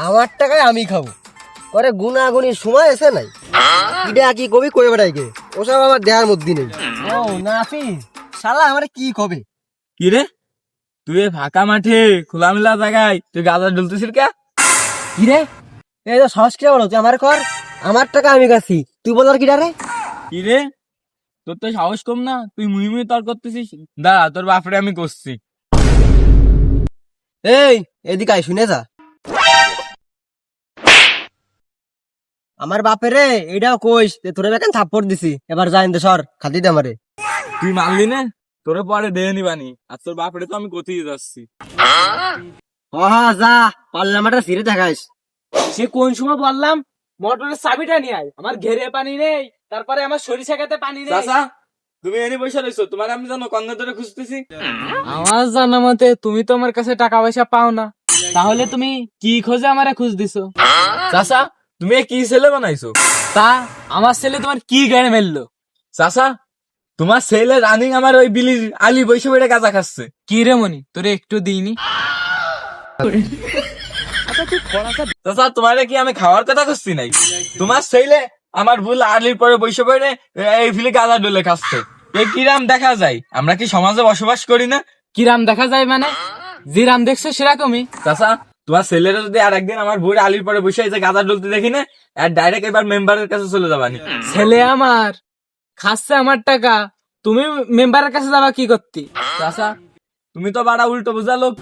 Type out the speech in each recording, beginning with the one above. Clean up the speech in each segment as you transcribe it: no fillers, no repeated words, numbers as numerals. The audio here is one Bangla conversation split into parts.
আমার টাকায় আমি খাবো, পরে গুনাগুনির সময় এসে নাই। এটা কি কবি কয়ে বেড়াইকে, ওসব আমার দেহার মধ্যে নেই। ও নাফিস, শালা আমার কি কবে? কি রে, তুই এই ফাঁকা মাঠে খোলামেলা জায়গায় তুই গাঁজা ঢুলতেছিস কে? কি রে, এই তো সাহস কে বলো, তুই আমার কর, আমার টাকা আমি খাচ্ছি, তুই বলার কিটা রে? কি রে, তোর তো সাহস কম না, তুই মুহি মুহি তর করতেছিস। দাঁড়া, তোর বাপরে আমি করছি। এই এদিকে আয়, শুনে যা। আমার বাপে রে এটাও কইস যে তোরে এখন থাপ্পড় দিছি, এবার যাই সর খাতি দে আমারে। তুই মানলি না, তোরে পরে দেহে নিবানি, আর তোর বাপরে তো আমি কোথায় যাচ্ছি। হ্যাঁ যা, পারলাম একটা ফিরে দেখাইস। সে কোন সময় বললাম মোটরের চাবিটা নিয়ে আয়, আমার ঘেরে পানি নেই, তারপরে আমার সরিষা খেতে পানি নেই। চাচা, তুমি এনে পয়সা রয়েছো, তোমার আমি জানো কন্যা ধরে খুঁজতেছি। আমার জানা মতে তুমি তো আমার কাছে টাকা পয়সা পাও না, তাহলে তুমি কি খোঁজে আমারে খুঁজ দিছো? চাচা, তুমি এ কি ছেলে বানাইছো? তা আমার ছেলে তোমার কি গাড়ি মেললো? চাচা, তোমার ছেলে রানিং আমার ওই বিলির আলি বৈশে বেড়ে গাঁজা খাচ্ছে। কি রে মনি, তোরে একটু দিইনি? চাচা, তোমার কি আমি খাওয়ার কথা করছি নাই? তোমার ছেলে আমার ভুল আলির পরে বৈশে বেড়ে এই ফিলে গাঁজা ডলে খাচ্ছে। এ কিরাম দেখা যায়? আমরা কি সমাজে বসবাস করি না? কিরাম দেখা যায় মানে? জিরাম দেখছো সেরকমই। চাচা, তোমার ছেলেরা যদি আর একদিন আমার ভুল আলির পরে বসে এই যে গাঁজা ডলতে দেখি না, আর ডাইরেক্ট এবার মেম্বারের কাছে চলে যাবানি। ছেলে আমার খাচ্ছে আমার টাকা, তুমি মেম্বারের কাছে যাবা কি করতে? চাচা, তুমি তো বাড়া উল্টো বোঝা লোক।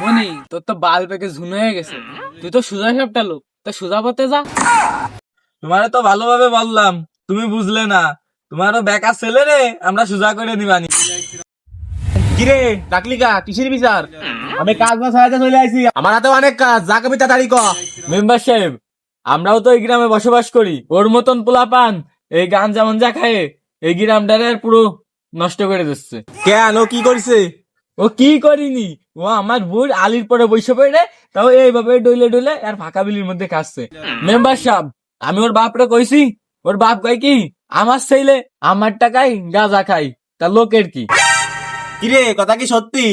মনি, তোর তো বাল পেকে ঝুনো হয়ে গেছে, তুই তো সোজা সাপটা লোক, তা সোজা পথে যা। তোমারে তো ভালোভাবে বললাম, তুমি বুঝলে না। তোমারও বেকার ছেলে রে আমরা সোজা করে নিবানি। কিরে ডাকলি কা কিসের বিচার? আমি কাজ বাজ হারাতে চলে আইছি, আমার হাতে অনেক কাজ, যা কবি তাড়াতাড়ি ক। মেম্বার সাহেব, আমরাও তো এই গ্রামে বসবাস করি, ওর মতন পোলাপান এই গান যেমন যা খায় এই গ্রামটারে পুরো নষ্ট করে দিচ্ছে। কেন, ও কি করছে? ও কি করিনি, ও আমার বুড় আলির পরে বসে পড়ে তাও এইভাবে ডইলে ডইলে আর ফাঁকা বিলির মধ্যে খাচ্ছে। মেম্বার সাহেব, আমি ওর বাপরে কইছি, ওর বাপ কয় কি আমার ছেলে আমার টাকায় গাঁজা খাই, তা লোকের কি? কিরে কথা কি সত্যি?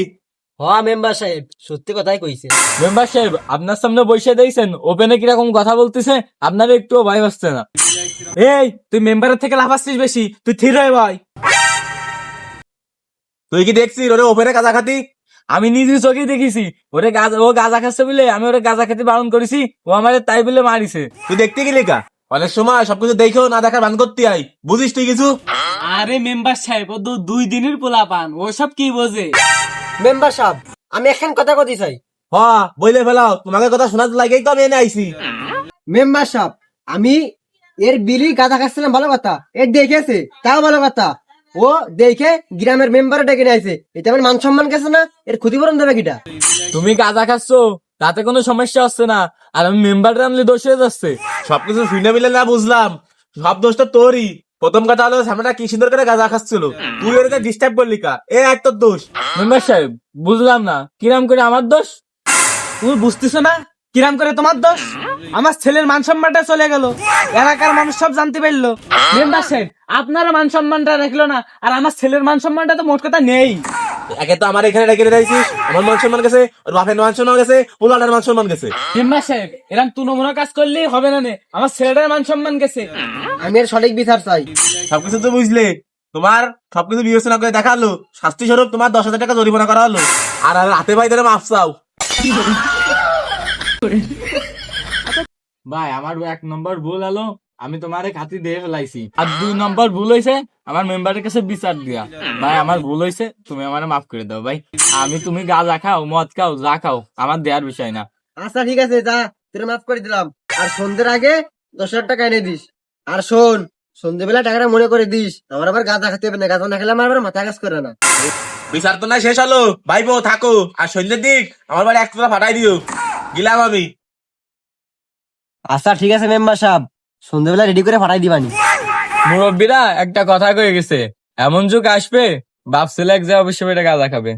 হ্যাঁ মেম্বার সাহেব, সত্যি কথাই কইছে। মেম্বার সাহেব, আপনার সামনে বসে দিয়েছেন, ওপেনে কিরকম কথা বলতেছে, আপনার একটুও ভয় হচ্ছে না? এই তুই মেম্বারের থেকে লাফাচ্ছিস বেশি, তুই থির হয়ে ভাই। তুই কি দেখছিস ওরে ওপেনে কাজা খাতি? আমি নিজে চোখে দেখেছি, ওরে গাঁজা, ও গাঁজা খাচ্ছে বলে আমি ওরে গাঁজা খেতে বারণ করেছি, ও আমারে তাই বলে মারিছে। তুই দেখতে গেলি কা? অনেক সময় সবকিছু দেখেও না দেখার বান করতে আই, বুঝিস তুই কিছু? আরে মেম্বার সাহেব, ও তো 2 দিনের পোলা পান, ও সব কি বোঝে? মেম্বার সাহেব, আমি এখন কথা কতি চাই। হ বইলে ফেলাও, তোমাকে কথা শোনাতে লাগেই তো আমি এনে আইছি। মেম্বার সাহেব, আমি এর বিলি গাঁদা খাচ্ছিলাম ভালো কথা, এর দেখেছে তাও ভালো কথা, ও দেখে গ্রামের মেম্বার ডেকে নিয়ে আইছে, এটা আমার মান সম্মান গেছে না? এর ক্ষতিপূরণ দেবে কিটা? তুমি গাঁজা খাচ্ছ তাতে কোনো সমস্যা হচ্ছে না, আর আমি মেম্বার আনলে দোষ হয়ে যাচ্ছে। সবকিছু শুনে মিলে না বুঝলাম, সব দোষটা তোরই। প্রথম কথা হলো সামনেটা কি সুন্দর করে গাঁজা খাচ্ছিল, তুই ওরে ডিস্টার্ব করলি কা, এ এক তোর দোষ। মেম্বার সাহেব, বুঝলাম না কিরাম করে আমার দোষ? তুমি বুঝতেছো না কিরাম করে তোমার দোষ? আমার ছেলের মান সম্মানটা চলে গেল, এলাকার মানুষ সব জানতে পারলো। মেম্বার সাহেব, আপনারা মান সম্মানটা রাখলো না, আর আমার ছেলের মান সম্মানটা তো মোট কথা নেই। একে তো আমার এখানে রেখে দিয়েছিস, আমার মান সম্মান গেছে, ওর বাপের মান সম্মান গেছে, পোলাটার মান সম্মান গেছে। মেম্বার সাহেব, এরকম তুনমুনা কাজ করলেই হবে না, আমার ছেলেটার মান সম্মান গেছে। আমি এর সঠিক বিচার চাই। সবকিছু তো বুঝলে, তোমার সবকিছু বিবেচনা করে দেখালো, শাস্তি স্বরূপ তোমার 10,000 টাকা জরিমানা করা হলো, আর হাতে পাই ধরে মাফ চাও। ভাই, আমার 1 নম্বর ভুল হলো, আমি তোমারে খাতি দিয়ে ফেলাইছি, আর 2 নম্বর ভুল হয়েছে আমার মেম্বারের কাছে বিচার দিয়া। ভাই আমার ভুল হয়েছে, তুমি আমারে মাফ করে দাও ভাই। তুমি গাঁজা খাও, মদ খাও, যা খাও, আমার দেওয়ার বিষয় না। আচ্ছা ঠিক আছে, যা, তোর মাফ করে দিলাম, আর সন্ধ্যের আগে 10,000 টাকা এনে দিস। আর শোন, সন্ধ্যেবেলা টাকাটা মনে করে দিস, আমার আবার গাঁজা খেতে হবে না, গাঁজা না খেলে আমার আবার মাথা কাজ করে না। বিচার তো না শেষ হলো, ভাইবো থাকো, আর সন্ধ্যের দিক আমার বাড়ি এক তোলা ফাটাই দিও, গেলাম আমি। আচ্ছা ঠিক আছে মেম্বার সাহেব, সন্ধ্যেবেলা রেডি করে পাঠাই দিবানি। মুরব্বীরা একটা কথা কয়ে গেছে, এমন যুগ আসবে বাপ ছেলে এক যায় অবশ্যই গাঁজা খাবে।